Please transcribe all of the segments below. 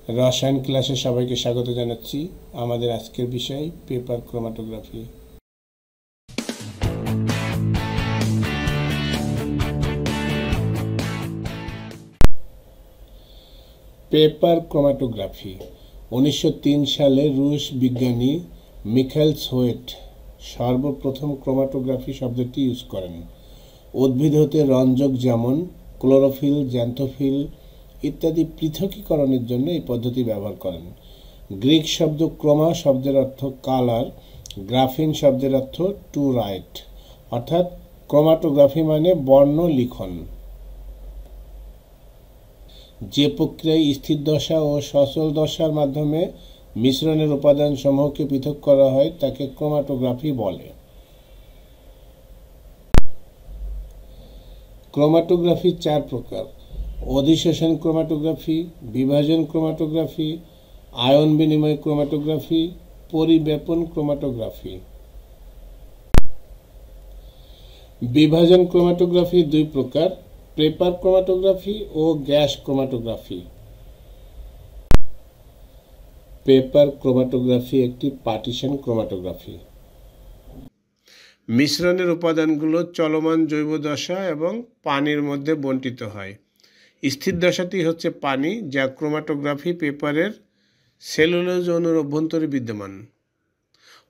রসায়ন ক্লাসে সবাইকে স্বাগত জানাচ্ছি। আমাদের আজকের বিষয় পেপার ক্রোমাটোগ্রাফি। পেপার ক্রোমাটোগ্রাফি 1903 সালে রুশ বিজ্ঞানী মিখাইল সোয়েট সর্বপ্রথম ক্রোমাটোগ্রাফি শব্দটি ইউজ করেন। উদ্ভিদ হতে রঞ্জক যেমন ক্লোরোফিল, জ্যান্থোফিল ইত্যাদি পৃথকীকরণের জন্য এই পদ্ধতি ব্যবহার করেন। গ্রিক শব্দ ক্রোমা শব্দের অর্থ কালার, গ্রাফিন শব্দের অর্থ টু রাইট, অর্থাৎ ক্রোমাটোগ্রাফি মানে বর্ণ লিখন। যে প্রক্রিয়ায় স্থির দশা ও সচল দশার মাধ্যমে মিশ্রণের উপাদান সমূহকে পৃথক করা হয় তাকে ক্রোমাটোগ্রাফি বলে। ক্রোমাটোগ্রাফি চার প্রকার: অধিশোষণ ক্রোমাটোগ্রাফি, বিভাজন ক্রোমাটোগ্রাফি, আয়ন বিনিময় ক্রোমাটোগ্রাফি, পরিব্যাপন ক্রোমাটোগ্রাফি। বিভাজন ক্রোমাটোগ্রাফি দুই প্রকার: পেপার ক্রোমাটোগ্রাফি ও গ্যাস ক্রোমাটোগ্রাফি। পেপার ক্রোমাটোগ্রাফি একটি পার্টিশন ক্রোমাটোগ্রাফি। মিশ্রণের উপাদানগুলো চলমান জৈব দশা এবং পানির মধ্যে বণ্টিত হয়। স্থির দশাটি হচ্ছে পানি, যা ক্রোমাটোগ্রাফি পেপারের সেলুলোজ অণুর অভ্যন্তরে বিদ্যমান।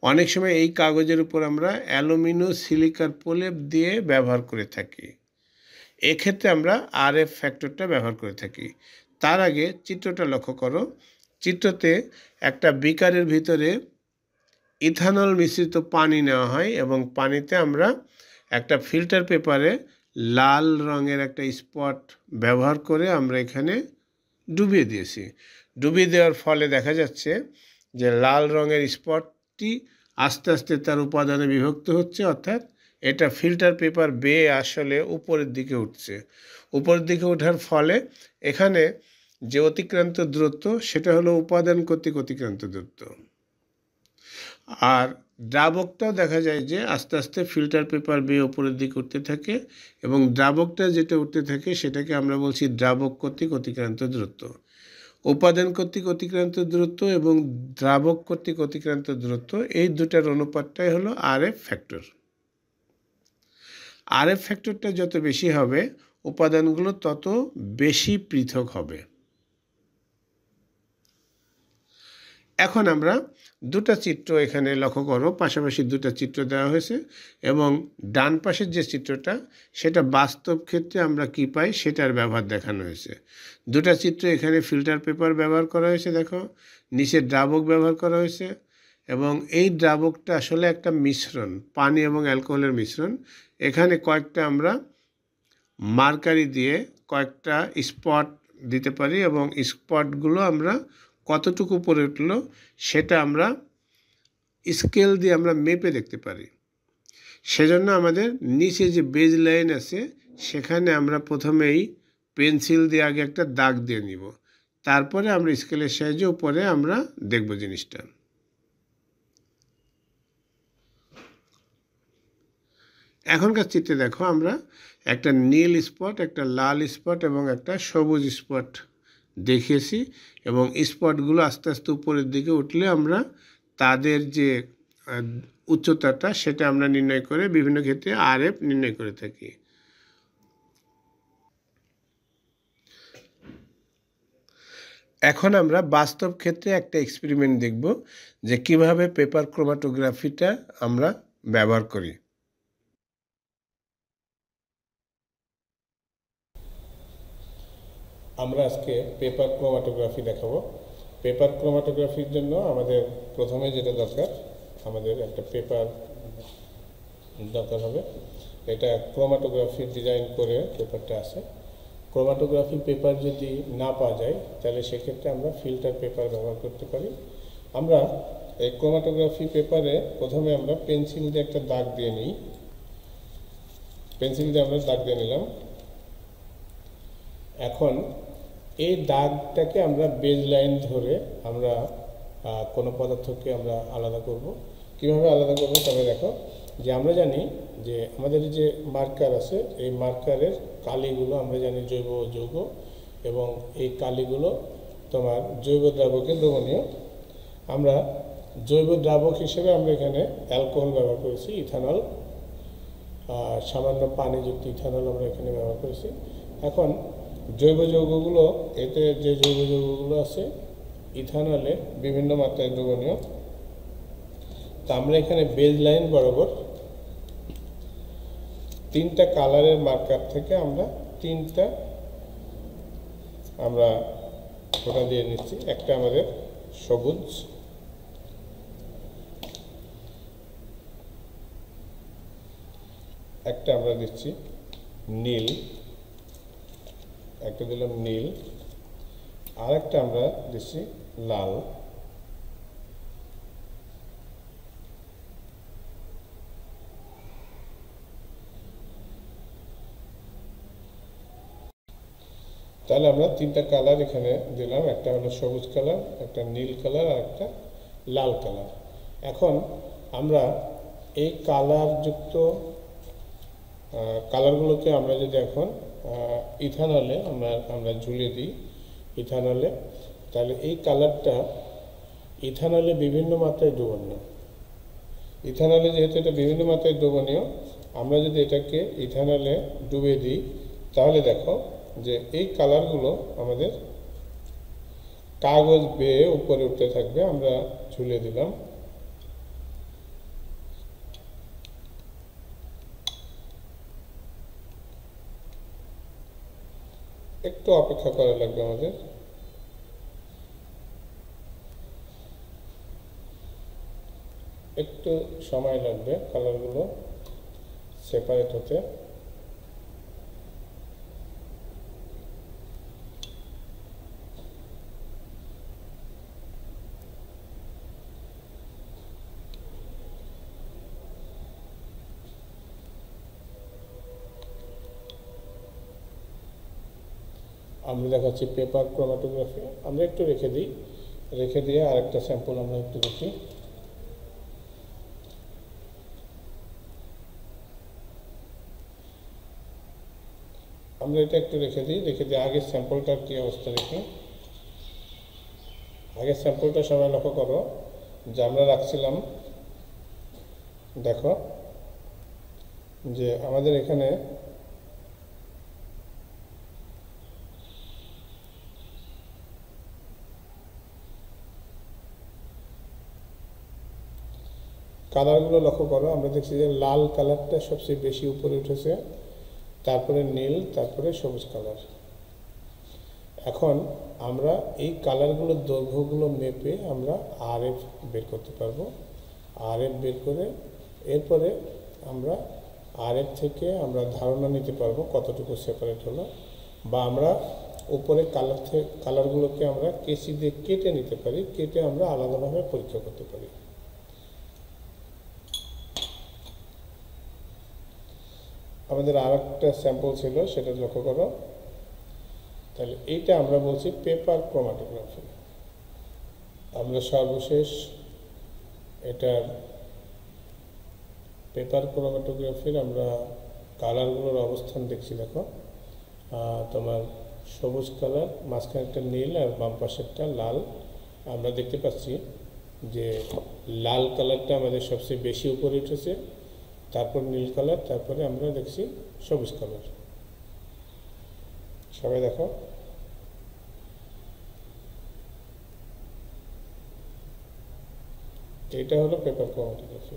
অনেক সময় এই কাগজের উপর আমরা অ্যালুমিনো সিলিকার প্রলেপ দিয়ে ব্যবহার করে থাকি। এক্ষেত্রে আমরা আরএফ ফ্যাক্টরটা ব্যবহার করে থাকি। তার আগে চিত্রটা লক্ষ্য করো। চিত্রতে একটা বিকারের ভিতরে ইথানল মিশ্রিত পানি নেওয়া হয় এবং পানিতে আমরা একটা ফিল্টার পেপারে লাল রঙের একটা স্পট ব্যবহার করে আমরা এখানে ডুবিয়ে দিয়েছি। ডুবিয়ে দেওয়ার ফলে দেখা যাচ্ছে যে লাল রঙের স্পটটি আস্তে আস্তে তার উপাদানে বিভক্ত হচ্ছে, অর্থাৎ এটা ফিল্টার পেপার বেয়ে আসলে উপরের দিকে উঠছে। উপরের দিকে ওঠার ফলে এখানে যে অতিক্রান্ত দূরত্ব সেটা হলো উপাদান কর্তৃক অতিক্রান্ত দূরত্ব। আর দ্রাবকটাও দেখা যায় যে আস্তে আস্তে ফিল্টার পেপার বেয়ে উপরের দিকে উঠতে থাকে এবং দ্রাবকটা যেটা উঠতে থাকে সেটাকে আমরা বলছি দ্রাবক কর্তৃক অতিক্রান্ত দূরত্ব। উপাদান কর্তৃক অতিক্রান্ত দূরত্ব এবং দ্রাবক কর্তৃক অতিক্রান্ত দূরত্ব, এই দুটার অনুপাতটাই হলো আরএফ ফ্যাক্টর। আরএফ ফ্যাক্টরটা যত বেশি হবে উপাদানগুলো তত বেশি পৃথক হবে। এখন আমরা দুটা চিত্র এখানে লক্ষ্য করো, পাশাপাশি দুটা চিত্র দেওয়া হয়েছে এবং ডান পাশের যে চিত্রটা সেটা বাস্তব ক্ষেত্রে আমরা কি পাই সেটার ব্যবহার দেখানো হয়েছে। দুটা চিত্র এখানে ফিল্টার পেপার ব্যবহার করা হয়েছে, দেখো নিচে দ্রাবক ব্যবহার করা হয়েছে এবং এই দ্রাবকটা আসলে একটা মিশ্রণ, পানি এবং অ্যালকোহলের মিশ্রণ। এখানে কয়েকটা আমরা মার্কারি দিয়ে কয়েকটা স্পট দিতে পারি এবং স্পটগুলো আমরা কতটুকু উপরে উঠলো সেটা আমরা স্কেল দিয়ে আমরা মেপে দেখতে পারি। সেজন্য আমাদের নিচে যে বেজ লাইন আছে সেখানে আমরা প্রথমেই পেন্সিল দিয়ে আগে একটা দাগ দিয়ে নিব, তারপরে আমরা স্কেলের সাহায্যে উপরে আমরা দেখব জিনিসটা। এখনকার চিত্রে দেখো আমরা একটা নীল স্পট, একটা লাল স্পট এবং একটা সবুজ স্পট দেখিয়েছি এবং স্পটগুলো আস্তে আস্তে উপরের দিকে উঠলে আমরা তাদের যে উচ্চতাটা সেটা আমরা নির্ণয় করে বিভিন্ন ক্ষেত্রে আরএফ নির্ণয় করে থাকি। এখন আমরা বাস্তব ক্ষেত্রে একটা এক্সপেরিমেন্ট দেখব যে কিভাবে পেপার ক্রোমাটোগ্রাফিটা আমরা ব্যবহার করি। আমরা আজকে পেপার ক্রোমাটোগ্রাফি দেখাবো। পেপার ক্রোমাটোগ্রাফির জন্য আমাদের প্রথমে যেটা দরকার, আমাদের একটা পেপার দরকার হবে। এটা ক্রোমাটোগ্রাফি ডিজাইন করে পেপারটা আছে। ক্রোমাটোগ্রাফি পেপার যদি না পাওয়া যায় তাহলে সেক্ষেত্রে আমরা ফিল্টার পেপার ব্যবহার করতে পারি। আমরা এই ক্রোমাটোগ্রাফি পেপারে প্রথমে আমরা পেন্সিল দিয়ে একটা দাগ দিয়ে নিই। পেন্সিল দিয়ে আমরা দাগ দিয়ে নিলাম। এখন এই দাগটাকে আমরা বেজ লাইন ধরে আমরা কোনো পদার্থকে আমরা আলাদা করব। কিভাবে আলাদা করব তবে দেখো যে আমরা জানি যে আমাদের যে মার্কার আছে এই মার্কারের কালিগুলো আমরা জানি জৈব যৌগ এবং এই কালিগুলো তোমার জৈব দ্রাবকে দ্রবণীয়। আমরা জৈব দ্রাবক হিসেবে আমরা এখানে অ্যালকোহল ব্যবহার করেছি, ইথানল, সামান্য পানিযুক্ত ইথানল আমরা এখানে ব্যবহার করেছি। এখন জৈব যৌগগুলো, এতে যে জৈব যৌগগুলো আছে ইথানলে বিভিন্ন মাত্রায় দ্রবণীয়। তা আমরা এখানে বেজ লাইন বরাবর 3টা কালারের মার্কার থেকে আমরা 3টা আমরা ফোঁটা দিয়ে নিচ্ছি। একটা আমাদের সবুজ, একটা আমরা দিচ্ছি নীল, একটা দিলাম নীল, আর একটা আমরা দিচ্ছি লাল। তাহলে আমরা 3টা কালার এখানে দিলাম, একটা হলো সবুজ কালার, একটা নীল কালার, আর একটা লাল কালার। এখন আমরা এই কালারযুক্ত কালারগুলোকে আমরা যদি এখন ইথানলে আমরা ঝুলিয়ে দিই ইথানলে, তাহলে এই কালারটা ইথানলে বিভিন্ন মাত্রায় দ্রবণীয়। ইথানলে যেহেতু এটা বিভিন্ন মাত্রায় দ্রবণীয়, আমরা যদি এটাকে ইথানলে ডুবে দিই তাহলে দেখো যে এই কালারগুলো আমাদের কাগজ বেয়ে উপরে উঠতে থাকবে। আমরা ঝুলিয়ে দিলাম। একটু অপেক্ষা করা লাগবে আমাদের। একটু সময় লাগবে কালারগুলো সেপারেট হতে। আমরা দেখাচ্ছি পেপার ক্রোমাটোগ্রাফি। আমরা একটু রেখে দিয়ে আরেকটা স্যাম্পল আমরা একটু দেখি। আমরা এটা একটু রেখে দিই আগের স্যাম্পলটার কী অবস্থা দেখি। আগের স্যাম্পলটা সবাই লক্ষ্য করো যে আমরা রাখছিলাম, দেখো যে আমাদের এখানে কালারগুলো লক্ষ্য করো। আমরা দেখছি যে লাল কালারটা সবচেয়ে বেশি উপরে উঠেছে, তারপরে নীল, তারপরে সবুজ কালার। এখন আমরা এই কালারগুলোর দৈর্ঘ্যগুলো মেপে আমরা আরএফ বের করতে পারবো। আরএফ বের করে এরপরে আমরা আরএফ থেকে আমরা ধারণা নিতে পারবো কতটুকু সেপারেট হলো, বা আমরা উপরে কালারগুলোকে আমরা কেসি দিয়ে কেটে নিতে পারি, কেটে আমরা আলাদাভাবে পরীক্ষা করতে পারি। আমাদের আরেকটা স্যাম্পল ছিল, সেটা লক্ষ্য করো। তাহলে এইটা আমরা বলছি পেপার ক্রোমাটোগ্রাফি। আমরা সর্বশেষ এটার পেপার ক্রোমাটোগ্রাফির আমরা কালারগুলোর অবস্থান দেখছি। দেখো তোমার সবুজ কালার, মাঝখানেরটা নীল, আর বাম পাশেরটা লাল। আমরা দেখতে পাচ্ছি যে লাল কালারটা আমাদের সবচেয়ে বেশি উপরে উঠেছে, তারপর নীল কালার, তারপরে আমরা দেখছি সবুজ কালার। সবাই দেখো, এটা হলো পেপার ক্রোমাটোগ্রাফি।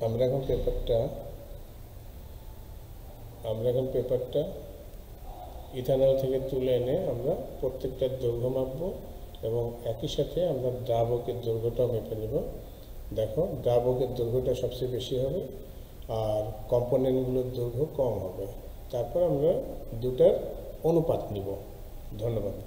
আমরা এখন পেপারটা ইথানল থেকে তুলে এনে আমরা প্রত্যেকটা দৈর্ঘ্য মাপবো এবং একই সাথে আমরা দ্রাবকের দৈর্ঘ্যটাও মেপে নেব। দেখো দ্রাবকের দৈর্ঘ্যটা সবচেয়ে বেশি হবে আর কম্পোনেন্টগুলোর দৈর্ঘ্য কম হবে। তারপর আমরা দুটার অনুপাত নিব। ধন্যবাদ।